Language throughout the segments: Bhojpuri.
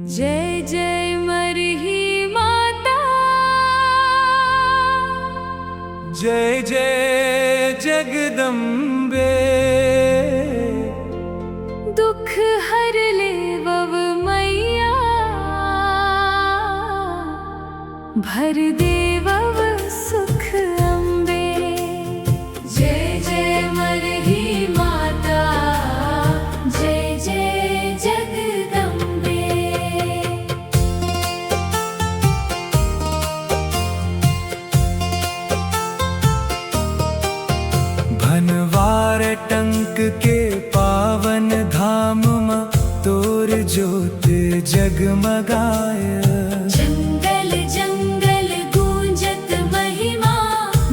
जय जय मरही माता, जय जय जगदम्बे। दुख हर ले वव मैया, भर दे वव सुख अम्बे। जय जय मरही माता, जय जय जगदम्बे। भनवार टंक के पावन धाम मा तोर ज्योत जगमगाय। जंगल जंगल गूंजत महिमा,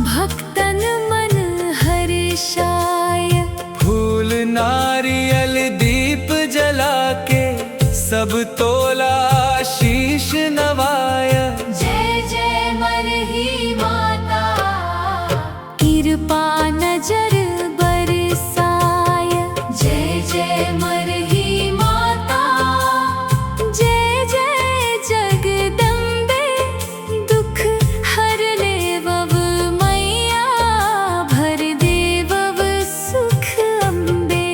भक्तन मन हर्षाय। फूल नारियल दीप जला के सब तोला शीश नवाय। जय जय मरही माता, कृपा नजर बरसाय। जय जय मरही माता, जय जय जगदम्बे। दुख हर ले वव मैया, भर दे वव सुख अम्बे।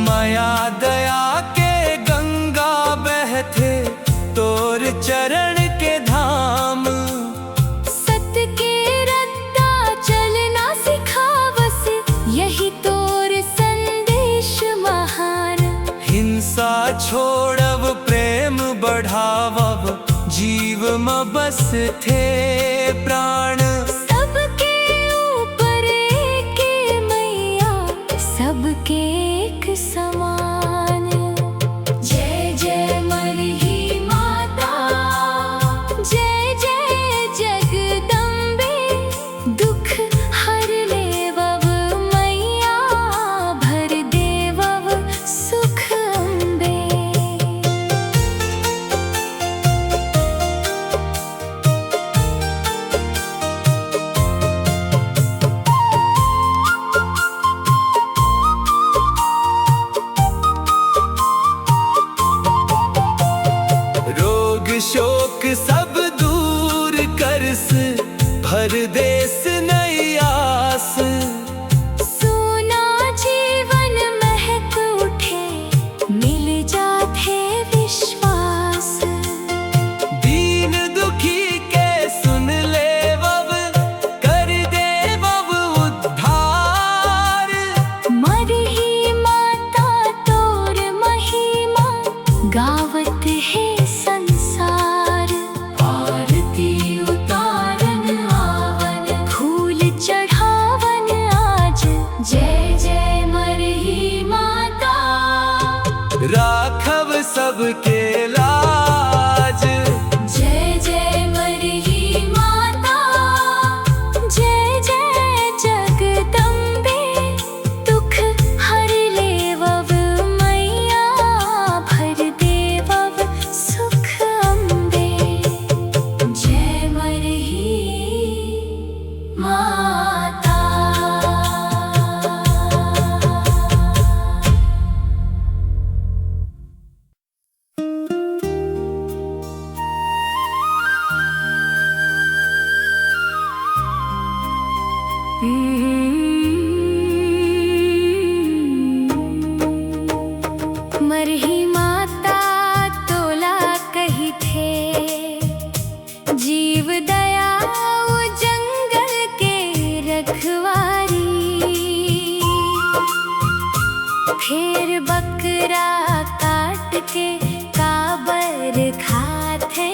माया दया के गंगा बहते तोर चरण के धाम। सत के रत्ता चलना सिखावस, यही तोर संदेश महान। हिंसा छोड़व प्रेम बढ़ावव, जीव म बस थे प्राण। सबके ऊपर एक मैया, सबके एक समान। जय जय मरही माता, जय जय जगदम्बे। दुख हर ले वव मैया, भर दे वव सुख अम्बे। रोग शोक सब दूर करस, भर देस नई आस। सोना जीवन महक उठे, मिल जाते विश्वास। दीन दुखी के सुन ले वव, कर दे वव उद्धार। मरही माता तोर महिमा, गावत है संसार। आरती उतारन आवन, फूल चढ़ावन आज। जय जय मरही माता, राखव सबके लाज। जय जय मरही माता, जय जय जगदम्बे। दुख हर ले वव मैया, भर दे वव सुख अम्बे। जय मरही माता। मरही माता तोला कही थे, जीव दया वो जंगल के रखवारी। फिर बकरा काट के काबर खाते,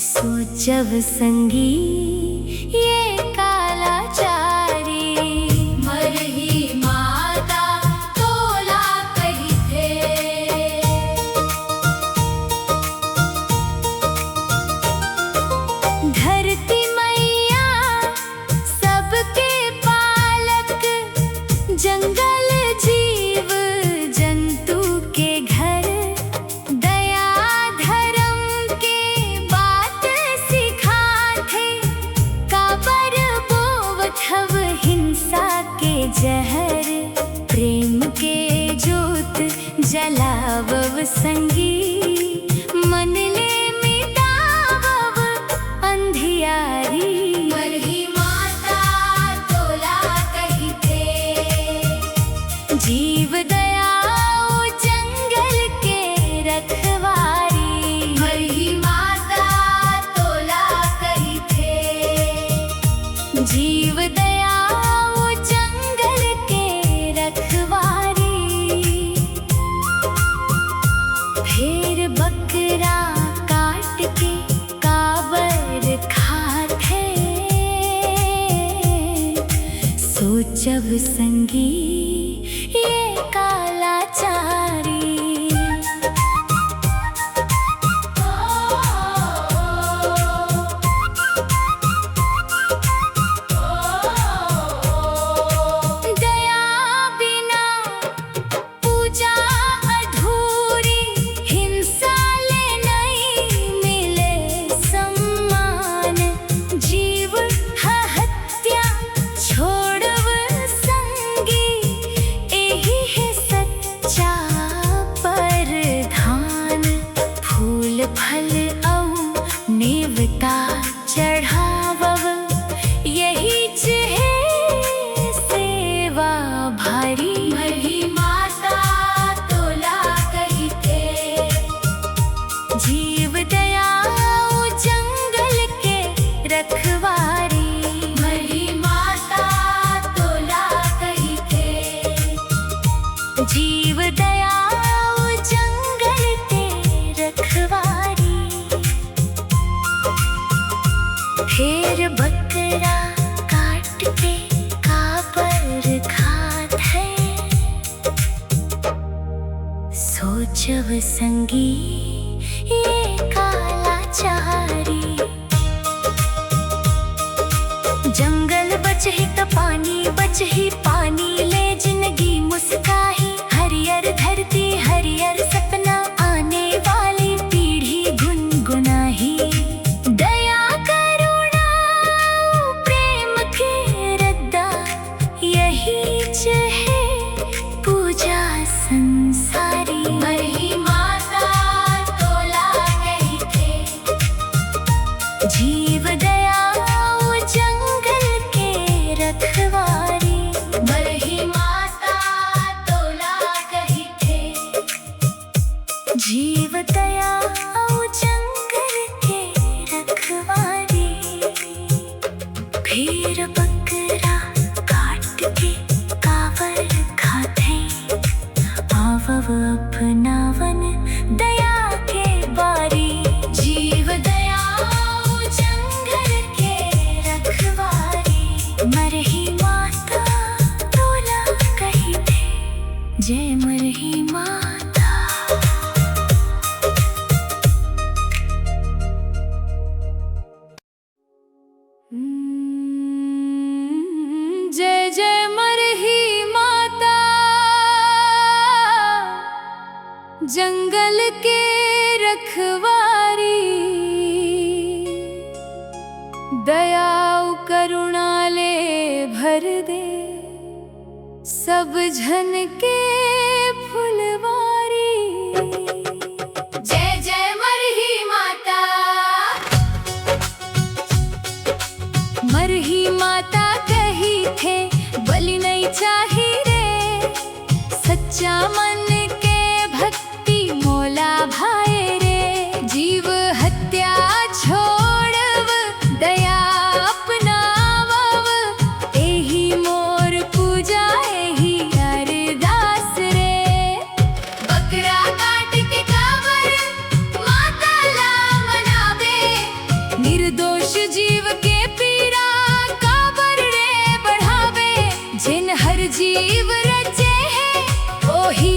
सोचव संगी ये काला चारी। मरही माता तोला कही थे, धरती मैया सबके पालक। जंगल जीव जंतु के घर, दया धर्म के बात संगी मन ले मिटावव अंधियारी। मरही माता तोला कही थे, जीव दयाओ जंगल के रखवारी। मरही माता तोला कही थे, जीव दयाओ जंगल के रखवारी। फिर बकरा काट के काबर खाते, सोचब संगी ये कालाचारी। दया बिना पूजा अधूरी, हिंसा ले नहीं मिले सम्मान। जीव हत्या छोड़व संगी, एही है सच्चा परधान। फूल फल औ नेवता चढ़ावव, यही है सेवा भारी। मरही माता तोला कही थे, जीव दयाओ जंगल के रखवारी। मरही माता तोला कही थे, जीव दयाओ जंगल के रखवारी। फिर बकरा काट के काबर खात है, सोचब संगी ये कालाचारी। जंगल बचही त पानी बचही, पानी ले जिंदगी मुस्काही। हरियर धरती हरियर सपना, आने वाली पीढ़ी गुनगुनाही। दया करुणा प्रेम के रद्दा, यही है पूजा संसारी। मरही माता तोला कही थे, जीव दयाओ जंगल के रखवारी। मरही माता तोला कही थे, जीव दयाओ जंगल के रखवारी। फिर बकरा काट के काबर खाते, आवव अपनावन दया के बारी। जीव दयाओ जंगल के रखवारी। मरही माता तोला कही थे, जय मरही माता। जय जय मरही माता, जंगल के रखवारी। दयाओ करुणा ले भर दे, सब झन के फुलवारी। जय जय मरही माता, मरही माता कही थे, बलि नहीं चाही रे। सच्चा मन के भक्ति मोला भाए रे। जीव हत्या छोड़व दया अपनावव, एही मोर पूजा एही अरदास रे। बकरा काट के काबर माता ला मनावे, निर्दोष जीव के पीड़ा काबर रे बढ़ावे। जिन हर जीव रचे है ओही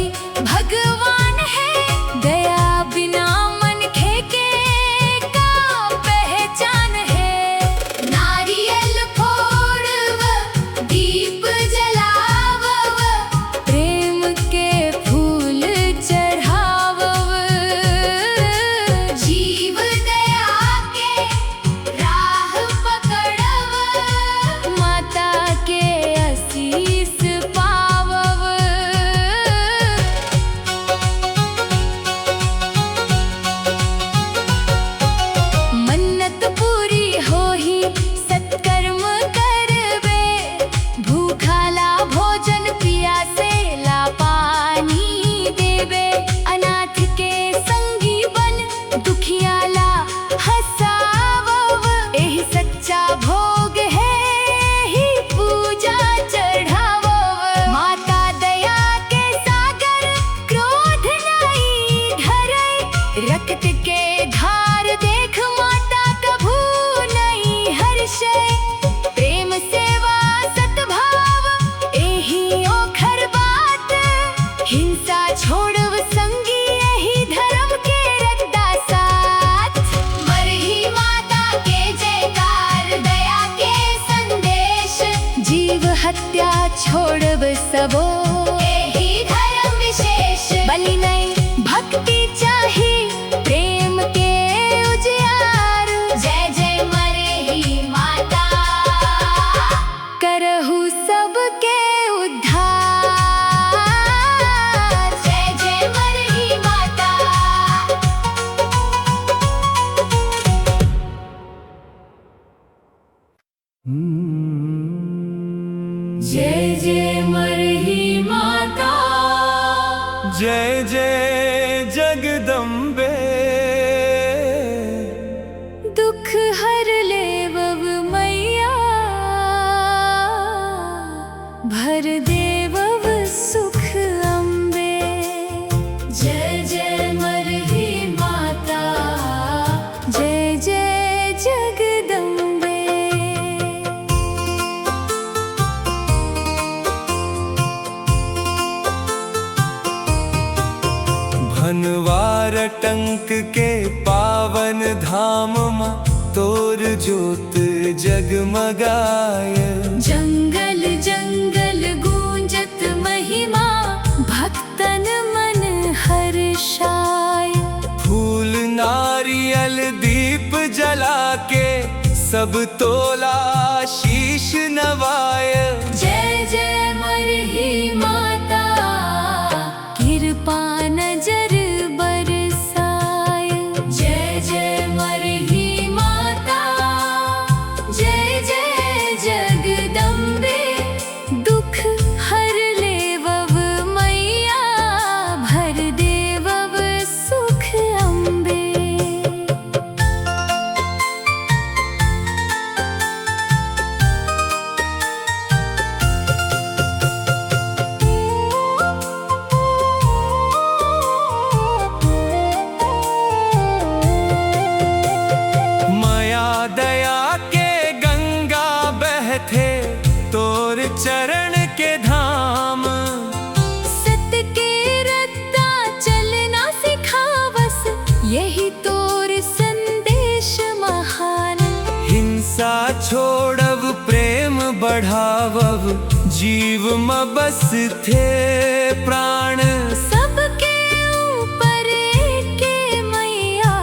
जय जय मरही माता, जय जय जगदम्बे। दुख हर ले वव मैया, भर दे वव सुख अम्बे। जय जय मरही माता, जय जय जगदम्बे। भनवार टंक के पावन धाम मा तोर ज्योत जगमगाय। जंगल जंगल गूंजत महिमा, भक्तन मन हर्षाय। फूल नारियल दीप जला के सब तोला शीश नवाय। जय जय मरही माता, कृपा नजर बरसाय। जय जय मरही माता, जय जय जगदम्बे। दुख हर ले वव मैया, भर दे वव सुख अम्बे। दया के गंगा बहते तोर चरण के धाम। सत के रत्ता चलना सिखावस, यही तोर संदेश महान। हिंसा छोड़व प्रेम बढ़ावव, जीव म बस थे प्राण। सबके ऊपर के मैया,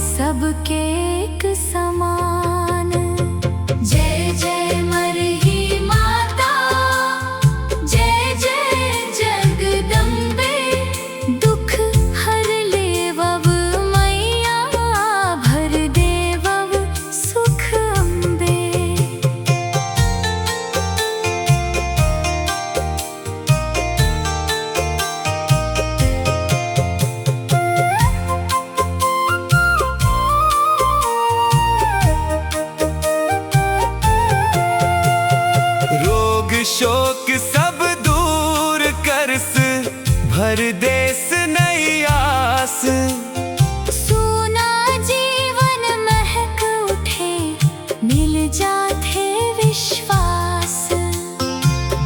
सबके एक समान। जय जय मरही माता, जय जय जगदम्बे। दुख हर ले वव मैया, भर दे वव सुख अम्बे। शोक सब दूर करस, भर देस नई आस। सूना जीवन महक उठे, मिल जाते विश्वास।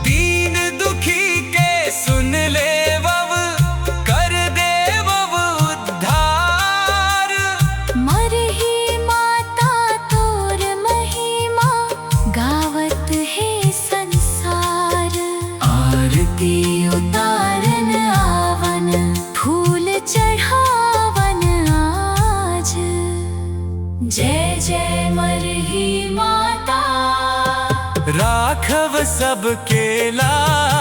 दीन दुखी के सुन ले वव, कर दे वव उद्धार। मरही माता तोर महिमा, गावत है संसार। आरती उतारन आवन, फूल चढ़ावन आज। जय जय मरही माता, राखव सबके लाज।